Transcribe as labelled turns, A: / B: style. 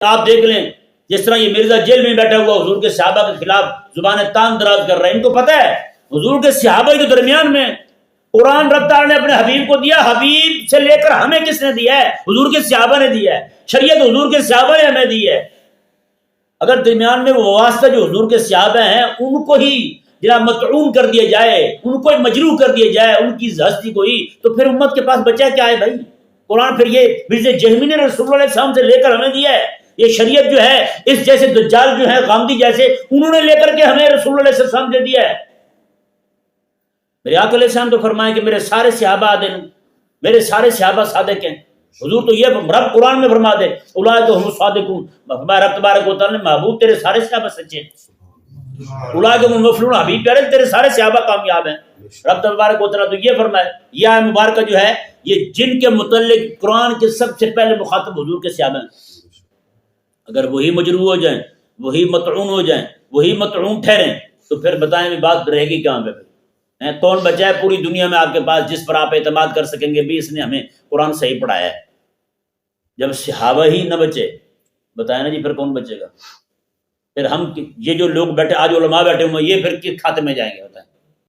A: آپ دیکھ لیں جس طرح یہ مرزا جیل میں بیٹھا ہوا حضور کے صحابہ کے خلاف زبان تان دراز کر رہا ہے، ان کو پتہ ہے حضور کے صحابہ کے درمیان میں قرآن رب تعالیٰ نے اپنے حبیب کو دیا، حبیب سے لے کر ہمیں کس نے دیا ہے؟ حضور کے صحابہ نے دیا ہے، شریعت حضور کے صحابہ نے ہمیں دی ہے۔ اگر درمیان میں وہ واسطہ جو حضور کے صحابہ ہیں ان کو ہی جناب مطعون کر دیا جائے، ان کو مجروح کر دیا جائے، ان کی ہستی کو ہی، تو پھر امت کے پاس بچا کیا ہے بھائی؟ قرآن پھر یہ مرزا جہمی نے رسول اللہ علیہ السلام سے لے کر ہمیں دیا ہے، یہ شریعت جو ہے اس جیسے دجال جو ہے غامدی جیسے انہوں نے لے کر کے ہمیں رسول اللہ علیہ السلام دے دیا ہے۔ میرے آقا علیہ السلام تو فرمائے کہ میرے سارے صحابہ عادل ہیں، میرے سارے صحابہ صادق ہیں۔ حضور تو یہ رب قرآن میں فرما دے اولئک هم الصادقون، رب تبارک و تعالیٰ نے محبوب تیرے سارے صحابہ سچے ہیں، اولئک هم المفلحون، حبیب پیارے تیرے سارے صحابہ کامیاب ہیں۔ رب تبارک و تعالیٰ تو یہ فرمائے، یہ آیت مبارکہ جو ہے یہ جن کے متعلق قرآن کے سب سے پہلے مخاطب حضور کے صحابہ ہیں۔ اگر وہی مجروح ہو جائیں، وہی مطعون ہو جائیں، وہی مطعون ٹھہریں تو پھر بتائیں بھی بات رہے گی کہاں پہ؟ کون بچا ہے پوری دنیا میں آپ کے پاس جس پر آپ اعتماد کر سکیں گے بھی اس نے ہمیں قرآن صحیح پڑھایا ہے؟ جب صحابہ ہی نہ بچے بتائیں نا جی پھر کون بچے گا؟ پھر ہم یہ جو لوگ بیٹھے آج علماء بیٹھے ہوئے یہ پھر کس کھاتے میں جائیں گے بتائیں؟